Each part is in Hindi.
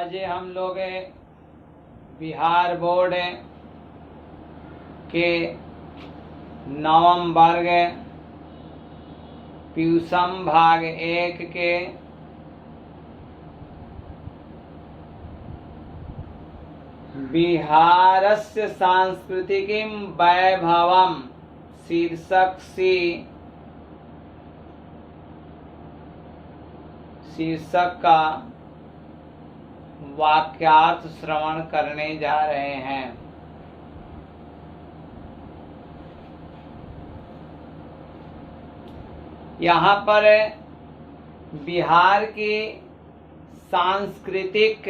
आज हम लोग बिहार बोर्ड के नवम वर्ग प्यूसम भाग 1 के बिहारस्य सांस्कृतिकीं वैभवम् शीर्षक का वाक्यार्थ श्रवण करने जा रहे हैं। यहाँ पर बिहार की सांस्कृतिक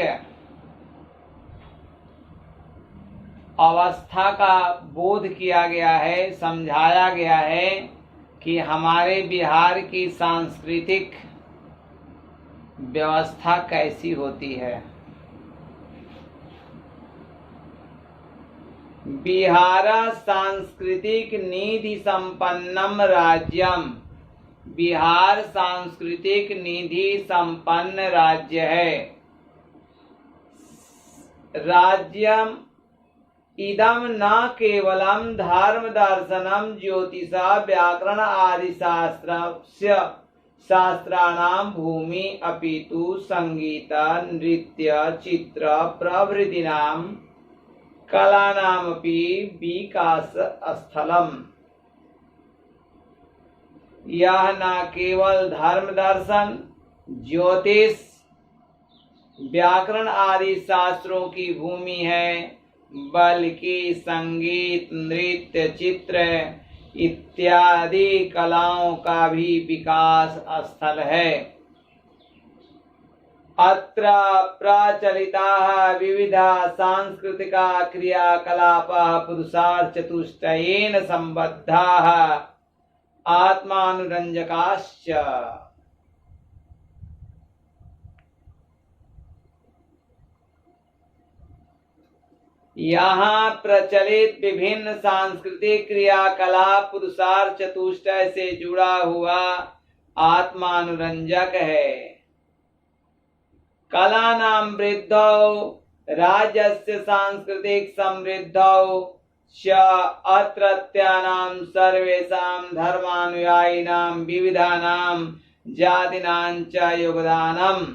अवस्था का बोध किया गया है, समझाया गया है कि हमारे बिहार की सांस्कृतिक व्यवस्था कैसी होती है। बिहार सांस्कृतिक निधि संपन्नम राज्यम। बिहार सांस्कृतिक निधि संपन्न राज्य है। राज्यम इदम न केवलम धर्म दर्शनम ज्योतिषा व्याकरण आदि शास्त्राणां भूमि अपितु संगीत नृत्य चित्र प्रभृतीनां कलानामपि विकास स्थलम। यह न केवल धर्म दर्शन ज्योतिष व्याकरण आदि शास्त्रों की भूमि है, बल्कि संगीत नृत्य चित्र इत्यादि कलाओं का भी विकास स्थल है। अत्र प्रचलिताः विविधाः सांस्कृतिका क्रियाकलापाः पुरुषार्थ चतुष्टयेन सम्बद्धाः आत्मानुरंजकाश्च। यहाँ प्रचलित विभिन्न सांस्कृतिक क्रियाकलाप पुरुषार्थ चतुष्टय से जुड़ा हुआ आत्मानुरंजक है। कला नाम वृद्धौ राज्यस्य सांस्कृतिक समृद्धौ च अत्रत्यानां सर्वेषां धर्मानुयायिनां विविधानां जातीनां च योगदानम्।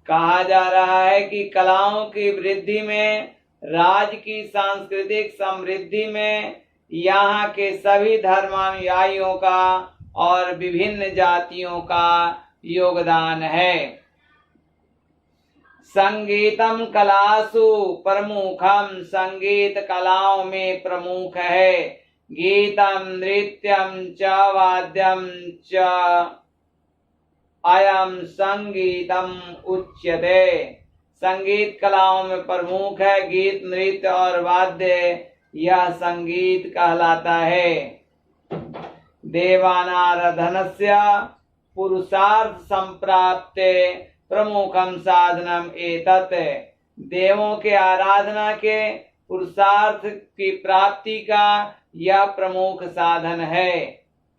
कहा जा रहा है कि कलाओं की वृद्धि में, राज्य की सांस्कृतिक समृद्धि में यहाँ के सभी धर्मानुयायियों का और विभिन्न जातियों का योगदान है। संगीतम कलासु प्रमुखम। संगीत कलाओं में प्रमुख है। गीतम नृत्यम च वाद्यम च अयम संगीतम उच्यते। संगीत कलाओं में प्रमुख है। गीत नृत्य और वाद्य यह संगीत कहलाता है। देवानाराधनस्य पुरुषार्थ संप्राप्ते प्रमुखम साधनम एतत्। देवों के आराधना के पुरुषार्थ की प्राप्ति का यह प्रमुख साधन है।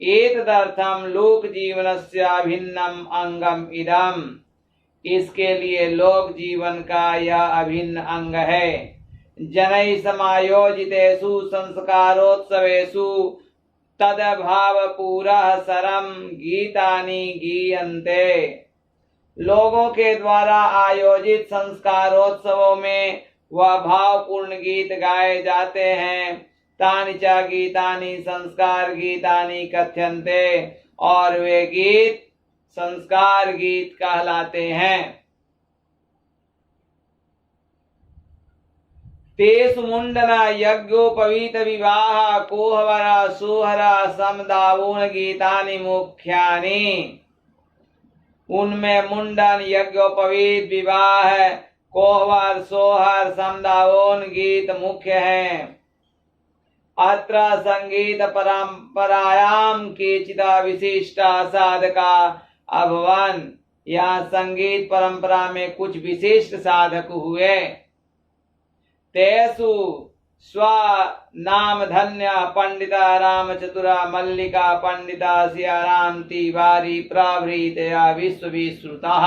एतदर्थम लोक जीवनस्य अभिन्नम अंगम इदम। इसके लिए लोक जीवन का यह अभिन्न अंग है। जनैः समायोजितेषु संस्कारोत्सवेषु तद्भावपूरः सरम गीतानि गीयन्ते। लोगों के द्वारा आयोजित संस्कारोत्सवों में वह भावपूर्ण गीत गाए जाते हैं। तानि च गीतानि संस्कार गीतानि कथ्यन्ते। और वे गीत संस्कार गीत कहलाते हैं। तेषु मुंडना यज्ञोपवीत विवाह कोहवर सोहर समदावून गीतानि मुख्यानि। उनमें मुंडन यज्ञोपवीत विवाह कोहवर सोहर समदावून गीत मुख्य हैं। अत्र संगीत परंपरायां केचित् विशिष्टा साधका अभवन्। यहाँ संगीत परंपरा में कुछ विशिष्ट साधक हुए। तेषु स्व नाम धन्य पंडिता राम चतुरा मल्लिका पंडिता सियाराम तिवारी प्रभृतया विश्व विश्रुता।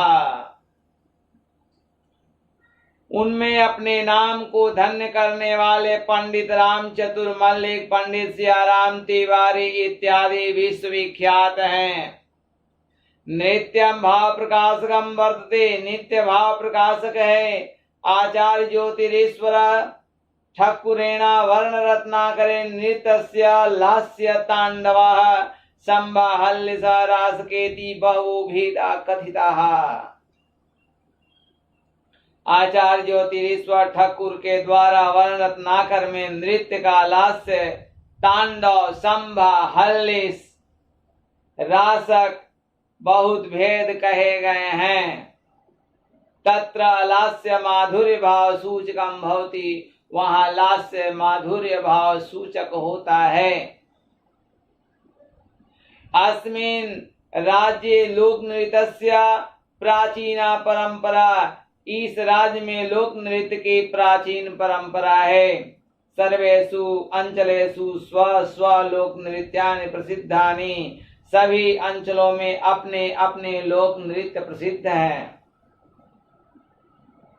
उनमें अपने नाम को धन्य करने वाले पंडित राम चतुर मल्लिक, पंडित सियाराम तिवारी इत्यादि विश्व विख्यात हैं। नित्यम भाव प्रकाशकम वर्तते, नित्य भाव प्रकाशक है आचार्य ज्योतिरीश्वर ठकुरेणा वर्ण रत्नाकरे नृत्य लास्य तांडव संभाहल्य रासकेति बहुभिधा कथिता। आचार्य ज्योतिरीश्वर ठाकुर के द्वारा वर्ण रत्नाकर में नृत्य का लास्य तांडव संभा हल्लिस रासक बहुत भेद कहे गए हैं। तत्र लास्य माधुर्य भाव सूचकम भवति, वहां लास्य माधुर्य भाव सूचक होता है। अस्मिन् राज्ये लोक नृत्यस्य प्राचीना परंपरा, इस राज्य में लोक नृत्य की प्राचीन परंपरा है। सर्वेषु अंचलेषु स्व स्व लोक नृत्यानि प्रसिद्धानि, सभी अंचलों में अपने अपने लोक नृत्य प्रसिद्ध हैं।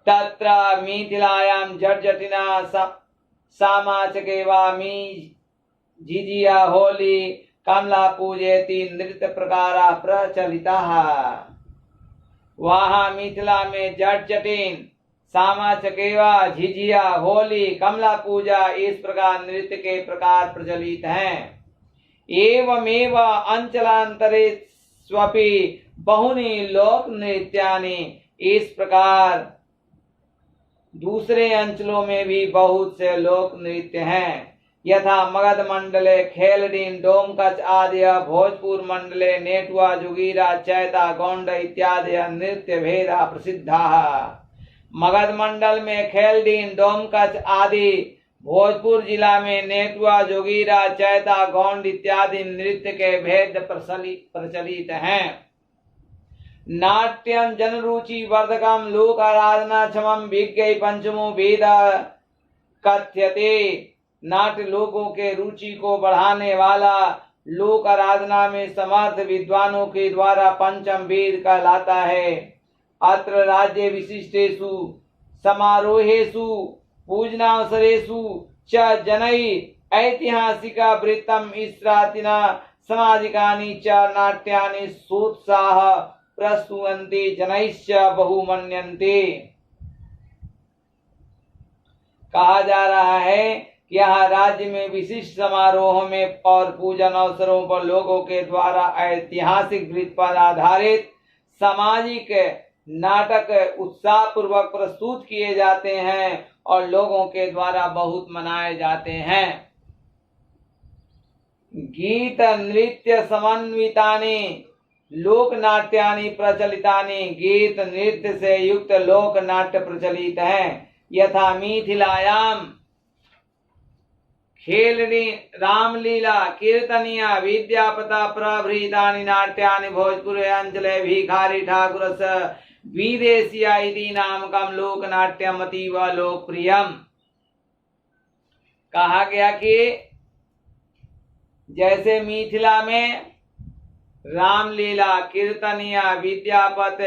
तत्र मिथिलायां जटजटिना सामाचकेवा झिझिया होली कमला पूजेति नृत्य प्रकारा प्रचलिताः। वहाँ मिथिला में जट जटिन सामा चकेवा झिझिया होली कमला पूजा इस प्रकार नृत्य के प्रकार प्रचलित हैं। एवमेव अंचलांतरे स्वपि बहुनि लोक नृत्यानि, इस प्रकार दूसरे अंचलों में भी बहुत से लोक नृत्य हैं। यथा मगध मंडले खेलडीन डोमकच आदि, भोजपुर मंडले नेटुआ जुगीरा चैता गोंड इत्यादि नृत्य भेदा प्रसिद्धा। मगध मंडल में खेलडीन डोमकच आदि, भोजपुर जिला में नेटुआ जोगीरा चैता गोंड इत्यादि नृत्य के भेद प्रचलित हैं। नाट्यम जनरुचि वर्धकम लोक आराधना क्षमम विज्ञ पंचमो वेद कथ्यते। नाट्य लोगों के रुचि को बढ़ाने वाला, लोक आराधना में समर्थ विद्वानों के द्वारा पंचम वेद कहलाता है। अत्र राज्य विशिष्टेषु समारोहेषु पूजनावसरेषु च जनैः ऐतिहासिका वृत्तम इस्रातिना सामाजिकानि च नाट्यानि सोत्साह प्रस्तुवन्ति जनैश्च बहुमन्यन्ते। कहा जा रहा है कि यहाँ राज्य में विशिष्ट समारोहों में और पूजन अवसरों पर लोगों के द्वारा ऐतिहासिक वृत्त पर आधारित सामाजिक नाटक उत्साह पूर्वक प्रस्तुत किए जाते हैं और लोगों के द्वारा बहुत मनाए जाते हैं। गीत नृत्य समन्वितानि लोक नाट्यानि प्रचलितानि, गीत नृत्य से युक्त लोक नाट्य प्रचलित हैं। यथा मिथिलायां खेलनी रामलीला कीर्तनिया विद्यापता प्रभृतानि नाट्यानि, भोजपुर अंचले भिखारी ठाकुरस्य विदेशिया इति नामकं लोक नाट्यम अतीव लोकप्रियम। कहा गया कि जैसे मिथिला में रामलीला कीर्तनिया विद्यापत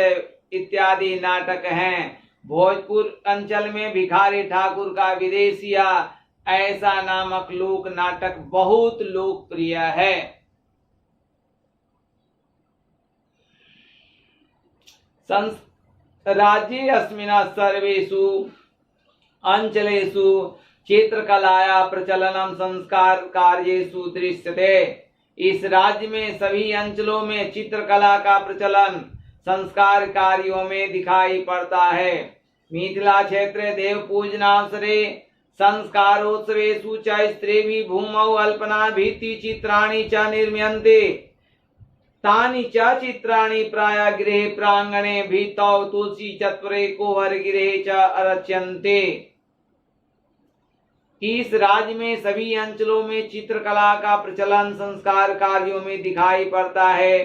इत्यादि नाटक हैं, भोजपुर अंचल में भिखारी ठाकुर का विदेशिया ऐसा नामक लोक नाटक बहुत लोकप्रिय है। राज्ये अस्मिन् सर्वेषु अंचलेषु चित्रकलाया प्रचलनम संस्कार कार्येषु दृश्यते। इस राज्य में सभी अंचलों में चित्रकला का प्रचलन संस्कार कार्यों में दिखाई पड़ता है। मिथिला क्षेत्रे देव पूजनावसरे संस्कारोत्सवेषु च स्त्रीभिः भूमौ अल्पना भित्ति चित्राणि च निर्मीयन्ते। तानि च चित्राणि प्रायः गृहे प्रांगणे भित्तौ तुलसी चत्वरे कोहरगिरे च रच्यन्ते। इस राज्य में सभी अंचलों में चित्रकला का प्रचलन संस्कार कार्यों में दिखाई पड़ता है।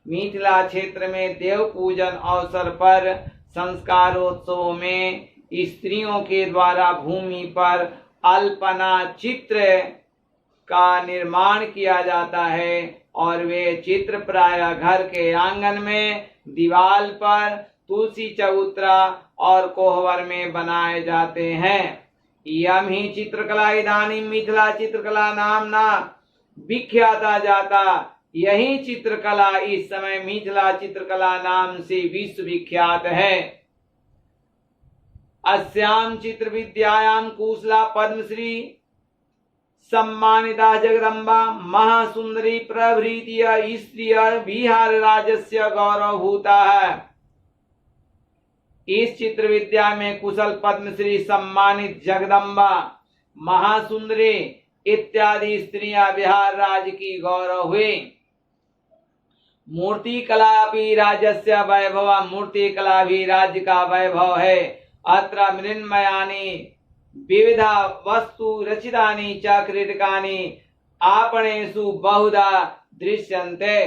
मिथिला क्षेत्र में देव पूजन अवसर पर संस्कारोत्सव में स्त्रियों के द्वारा भूमि पर अल्पना चित्र का निर्माण किया जाता है और वे चित्र प्रायः घर के आंगन में, दीवार पर, तुलसी चबूतरा और कोहबर में बनाए जाते हैं। यम ही चित्रकला इदानीं मिथिला चित्रकला नामना विख्याता जाता। यही चित्रकला इस समय मिथिला चित्रकला नाम से विश्व विख्यात है। अस्याम चित्र विद्यायाम कुशला पद्मश्री सम्मानिता जगदम्बा महासुंदरी प्रभृति स्त्रिय बिहार राज्यस्य गौरवभूता है। इस चित्र विद्या में कुशल पद्मश्री सम्मानित जगदम्बा, महासुंदरी इत्यादि स्त्रियां बिहार राज्य की गौरव हुई। मूर्ति कला भी राज्यस्य वैभव, मूर्ति कला भी राज्य का वैभव है। अत्र मृण्मयानि विविधा वस्तु रचितानि च क्रीडकानि आपणेषु बहुधा दृश्यन्ते।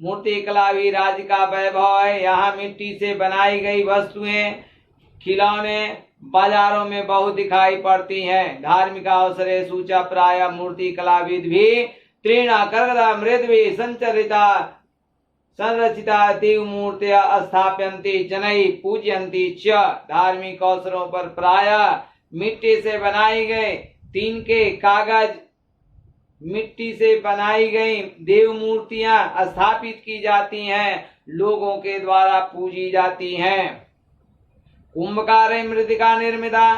मूर्ति कला भी राज्य का वैभव है। यहाँ मिट्टी से बनाई गई वस्तुएं, खिलौने बाजारों में बहुत दिखाई पड़ती हैं। धार्मिक अवसरेषु च प्राय मूर्ति कलाविद भी तीर्णा कर्कदा मृद्वी संचरिता संरचिता देव मूर्तियां स्थापयन्ति जनई पूजयन्ति च। धार्मिक अवसरों पर प्राय मिट्टी से बनाई गई तिनके, कागज, मिट्टी से बनाई गई देव मूर्तियां स्थापित की जाती हैं, लोगों के द्वारा पूजी जाती हैं। कुंभकारे मृतिका निर्मिता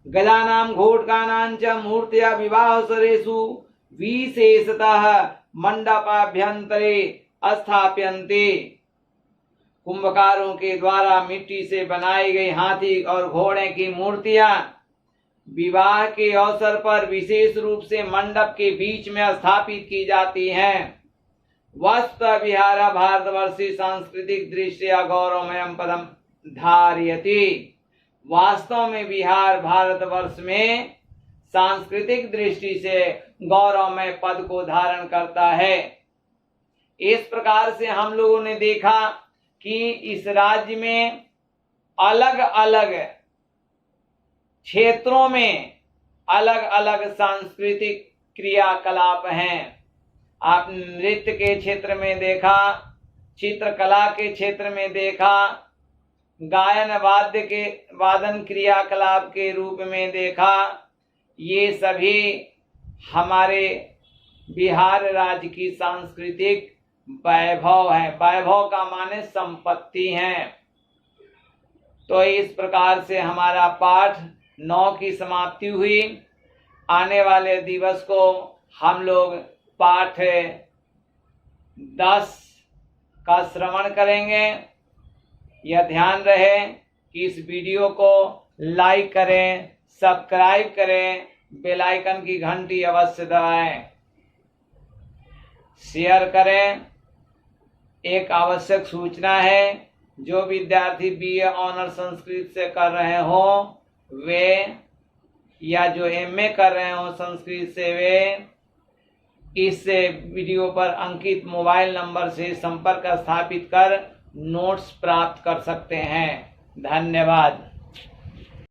गजानां घोटकानां च मूर्तिया विवाहावसरेषु विशेषतः मंडपाभ्यंतरे स्थाप्यन्ते। कुंभकारों के द्वारा मिट्टी से बनाई गई हाथी और घोड़े की मूर्तियां विवाह के अवसर पर विशेष रूप से मंडप के बीच में स्थापित की जाती हैं। वस्तुतः बिहार भारतवर्षीय सांस्कृतिक दृष्टया गौरवमयं पदम धारयति। वास्तव में बिहार भारतवर्ष में सांस्कृतिक दृष्टि से गौरवमय पद को धारण करता है। इस प्रकार से हम लोगों ने देखा कि इस राज्य में अलग अलग क्षेत्रों में अलग अलग सांस्कृतिक क्रियाकलाप हैं। आप नृत्य के क्षेत्र में देखा, चित्रकला के क्षेत्र में देखा, गायन वाद्य के वादन क्रियाकलाप के रूप में देखा। ये सभी हमारे बिहार राज्य की सांस्कृतिक वैभव है। वैभव का माने संपत्ति है। तो इस प्रकार से हमारा पाठ 9 की समाप्ति हुई। आने वाले दिवस को हम लोग पाठ 10 का श्रवण करेंगे। यह ध्यान रहे कि इस वीडियो को लाइक करें, सब्सक्राइब करें, बेल आइकन की घंटी अवश्य दबाएं, शेयर करें। एक आवश्यक सूचना है, जो विद्यार्थी बीए ऑनर संस्कृत से कर रहे हो वे, या जो एमए कर रहे हो संस्कृत से, वे इस वीडियो पर अंकित मोबाइल नंबर से संपर्क स्थापित कर नोट्स प्राप्त कर सकते हैं। धन्यवाद।